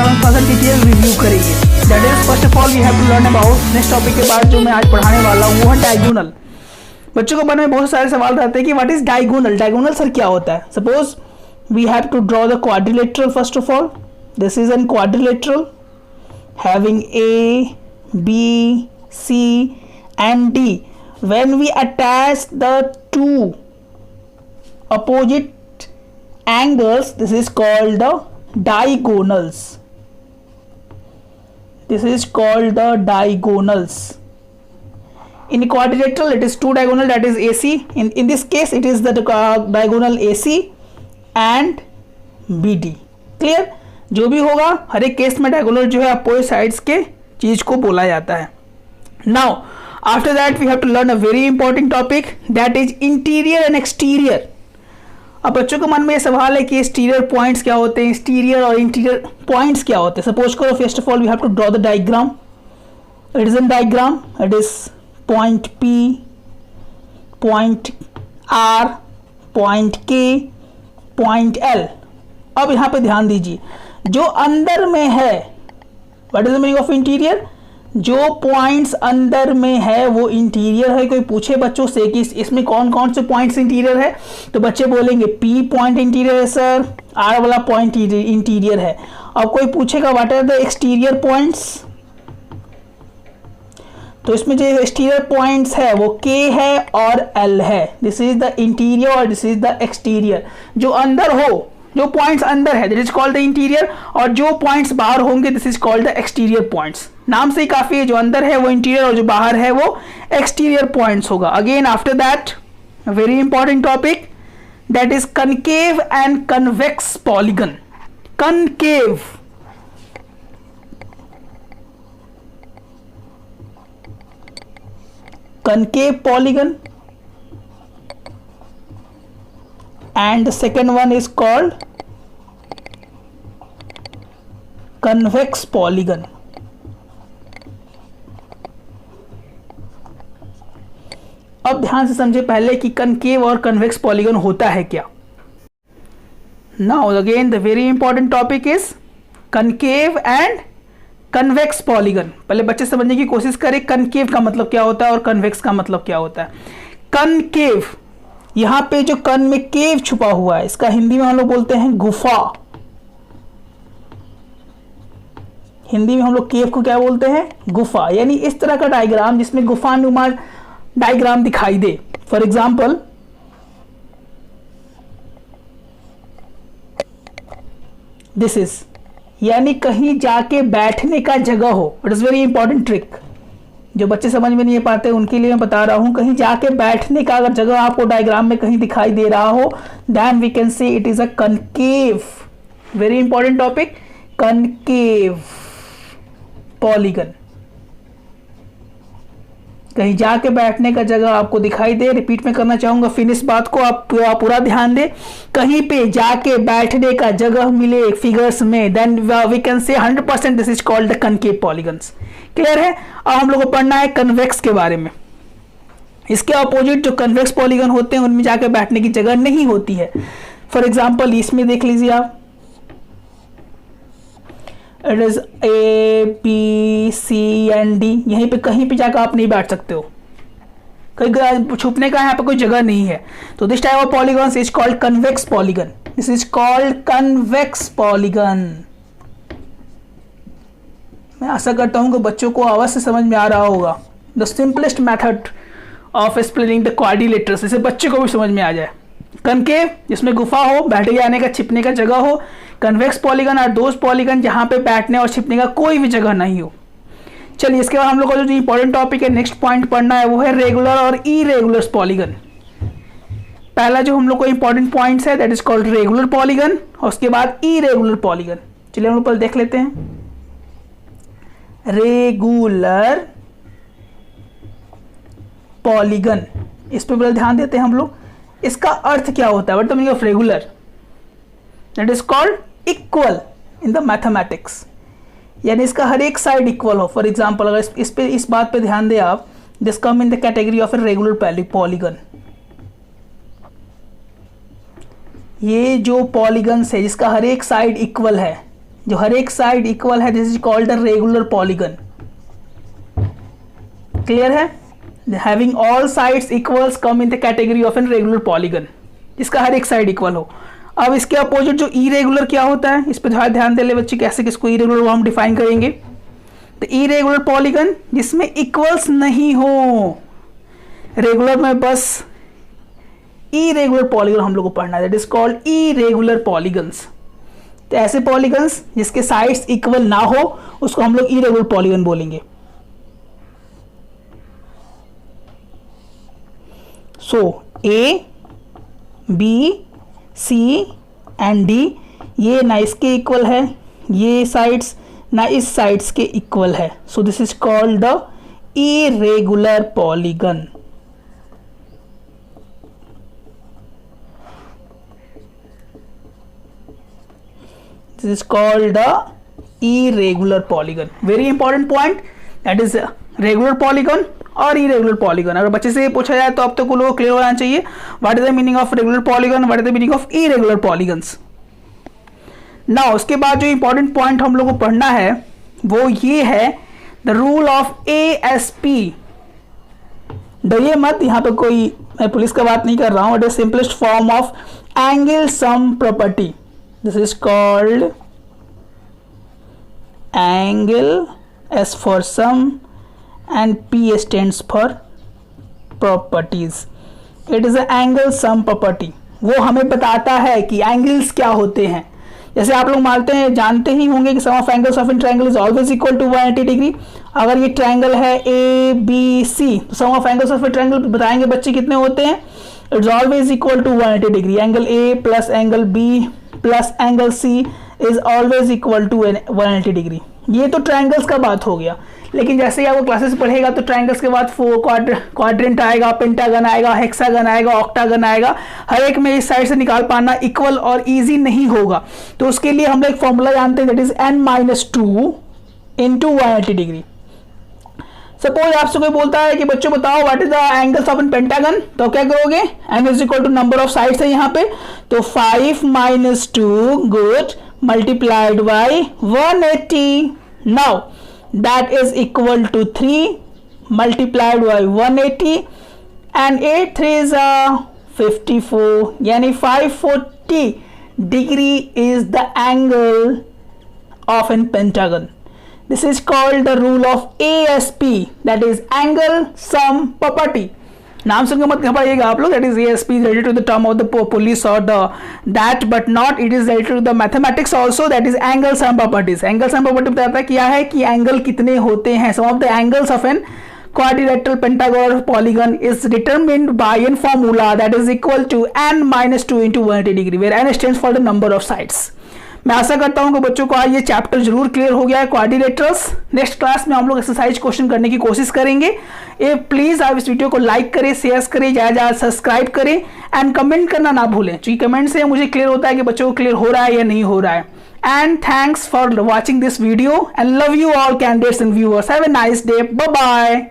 हम थोड़ा सा डिटेल रिव्यू करेंगे। That is first of all we have to learn about, next topic के बाद जो मैं आज पढ़ाने वाला हूँ वो है डायगोनल। बच्चों को मन में बहुत सारे सवाल रहते हैं कि what is diagonal, diagonal sir क्या होता है। Suppose we have to draw the quadrilateral first of all, this is an quadrilateral having A, B, C and D. When we attach the two opposite angles, this is called the diagonals. This is called the diagonals. In quadrilateral it is two diagonal, that is AC. In this case it is the diagonal AC and BD. Clear? जो भी होगा हर एक case में diagonal जो है opposite sides के चीज को बोला जाता है। Now after that we have to learn a very important topic, that is interior and exterior. अब बच्चों के मन में ये सवाल है कि एक्सटीरियर पॉइंट्स क्या होते हैं, एक्सटीरियर और इंटीरियर पॉइंट्स क्या होते हैं। सपोज करो first of all we have to draw the diagram, it is an diagram, it is point P, point R, point K, point L। अब यहाँ पे ध्यान दीजिए, जो अंदर में है, what is the meaning of interior, जो पॉइंट्स अंदर में है वो इंटीरियर है। कोई पूछे बच्चों से कि इसमें कौन कौन से पॉइंट्स इंटीरियर है, तो बच्चे बोलेंगे P पॉइंट इंटीरियर है सर, R वाला पॉइंट इंटीरियर है। अब कोई पूछेगा what are the exterior points, तो इसमें जो एक्सटीरियर पॉइंट्स है वो K है और L है। दिस इज द इंटीरियर और दिस इज द एक्सटीरियर। जो अंदर हो, जो पॉइंट्स अंदर है this is called the interior, और जो पॉइंट्स बाहर होंगे this is called the exterior points. नाम से ही काफी है, जो अंदर है वो इंटीरियर और जो बाहर है वो एक्सटीरियर पॉइंट्स होगा। Again after that very important topic, that is concave and convex polygon. Concave, concave polygon and the second one is called convex polygon. अब ध्यान से समझे पहले कि कनकेव और कन्वेक्स पॉलीगन होता है क्या। Now again the very important topic is concave and convex polygon. पहले बच्चे समझने की कोशिश करें कनकेव का मतलब क्या होता है और कन्वेक्स का मतलब क्या होता है। कनकेव, यहां पे जो कन में केव छुपा हुआ है, इसका हिंदी में हम लोग बोलते हैं गुफा। हिंदी में हम लोग केव को क्या बोलते हैं, गुफा। यानी इस तरह का डायग्राम जिसमें गुफानुमा डायग्राम दिखाई दे। फॉर एग्जाम्पल दिस इज, यानी कहीं जाके बैठने का जगह हो। It is very important trick, जो बच्चे समझ में नहीं पाते उनके लिए मैं बता रहा हूं। कहीं जाके बैठने का अगर जगह आपको डायग्राम में कहीं दिखाई दे रहा हो, then we can say it is a concave. Very important topic, concave polygon. कहीं जाके बैठने का जगह आपको दिखाई दे, रिपीट में करना चाहूंगा फिर इस बात को आप पूरा ध्यान दें। कहीं पे जाके बैठने का जगह मिले फिगर्स में, then we can say 100% this is called the concave polygons. Clear है। अब हम लोग को पढ़ना है कन्वेक्स के बारे में। इसके अपोजिट जो कन्वेक्स पॉलीगन होते हैं उनमें जाके बैठने की जगह नहीं होती है। फॉर एग्जाम्पल इसमें देख लीजिए आप, it is A, B, C and D। यहीं पे कहीं पे जाकर आप नहीं बैठ सकते हो, कहीं छुपने का यहाँ पे कोई जगह नहीं है। तो this type of polygon is called convex polygon. This is called convex polygon. मैं आशा करता हूँ कि बच्चों को अवश्य समझ में आ रहा होगा। The simplest method of explaining the quadrilaterals, इसे बच्चे को भी समझ में आ जाए। कनकेव जिसमें गुफा हो, बैठे जाने का छिपने का जगह हो। कन्वेक्स पॉलीगन और दोज पॉलीगन जहां पे बैठने और छिपने का कोई भी जगह नहीं हो। चलिए इसके बाद हम लोग का जो इंपॉर्टेंट टॉपिक है, नेक्स्ट पॉइंट पढ़ना है, वो है रेगुलर और इरेगुलर पॉलीगन। पहला जो हम लोग को इंपॉर्टेंट पॉइंट्स है that is called regular polygon, और उसके बाद इरेगुलर पॉलीगन। चलिए हम लोग पहले देख लेते हैं रेगुलर पॉलीगन। इस पर पहले ध्यान देते हैं हम लोग। इसका अर्थ क्या होता है, what the meaning of regular, that is called equal in the mathematics. यानी इसका हर एक साइड इक्वल हो। फॉर एग्जाम्पल अगर इस बात पे ध्यान दें आप, this come in the category of a regular polygon. ये जो पॉलीगन्स है जिसका हर एक साइड इक्वल है, जो हर एक साइड इक्वल है, this is called the regular polygon. Clear है? Having all sides equals come in the category of an regular polygon, जिसका हर एक साइड इक्वल हो। अब इसके अपोजिट जो इरेगुलर क्या होता है, इस पर ध्यान दे ले बच्चे, कैसे किसको इरेगुलर वो हम डिफाइन करेंगे। तो इरेगुलर पॉलीगन जिसमें इक्वल्स नहीं हो, रेगुलर में बस इरेगुलर पॉलीगन हम लोग को पढ़ना है, that is called irregular polygons. तो ऐसे पॉलीगन्स जिसके साइड्स इक्वल ना हो उसको हम लोग इरेगुलर पॉलीगन बोलेंगे। सो ए, बी, सी एंड डी ये ना इसके इक्वल है, ये साइड्स ना इस साइड्स के इक्वल है, so this is called the irregular polygon. This is called the irregular polygon. Very important point, that is regular polygon और irregular polygon। अगर बच्चे से पूछा जाए तो अब तक लोगों को क्लियर होना चाहिए what is the meaning of regular polygon, what is the meaning of irregular polygons. Now उसके बाद जो इंपॉर्टेंट पॉइंट हम लोग को पढ़ना है वो ये है द रूल ऑफ ASP। डरिए मत, यहाँ पे कोई मैं पुलिस का बात नहीं कर रहा हूँ, it is simplest form of angle sum property. This is called angle, S for sum and P stands for properties. It is an angle sum property. वो हमें बताता है कि एंगल्स क्या होते हैं। जैसे आप लोग मानते हैं, जानते ही होंगे कि sum of angles of an triangle is always equal to 180 degree. अगर ये ट्रायंगल है ABC तो sum of angles of a triangle बताएंगे बच्चे कितने होते हैं, it's always equal to 180 degree. Angle A plus angle B plus angle C is always equal to 180 degree. ये तो ट्रायंगल्स का बात हो गया, लेकिन जैसे ही आपको क्लासेस पढ़ेगा तो ट्रायंगल्स के बाद क्वाड्रेंट आएगा, पेंटागन आएगा, हेक्सागन आएगा, ऑक्टागन आएगा। हर एक में इस साइड से निकाल पाना इक्वल और इजी नहीं होगा, तो उसके लिए हम लोग एक फॉर्मूला जानते हैं, that is n-2 into 180 degree. Suppose आपसे कोई बोलता है कि बच्चों बताओ what is the angles of an pentagon, तो क्या करोगे, n is equal to number of sides है यहाँ पे, तो 5 - 2 good multiplied by 180। Now that is equal to 3 multiplied by 180 and 8 3 is 54, यानी 540 degree is the angle of an pentagon. This is called the rule of ASP, that is angle sum property. नाम सुनकर मत घबराइएगा आप लोग, that is ASP is related to the term of the police or the that, but not it is related to the mathematics also, that is angle sum properties. Angle sum property बताता है क्या है कि angle कितने होते हैं। Some of the angles of an quadrilateral, pentagon or polygon is determined by a formula that is equal to n-2 into 180 degree, where n stands for the number of sides. मैं आशा करता हूं कि बच्चों को आज ये चैप्टर जरूर clear हो गया है, क्वाड्रिलेटरल्स। नेक्स्ट क्लास में हम लोग एक्सरसाइज क्वेश्चन करने की कोशिश करेंगे। ये प्लीज आप इस वीडियो को लाइक करें, शेयर करें, ज़्यादा सब्सक्राइब करें एंड कमेंट करना ना भूलें, क्योंकि कमेंट से मुझे क्लियर होता है कि बच्चों को क्लियर हो रहा है या नहीं हो रहा है। And thanks for watching this video and love you all candidates and viewers. Have a nice day, bye bye.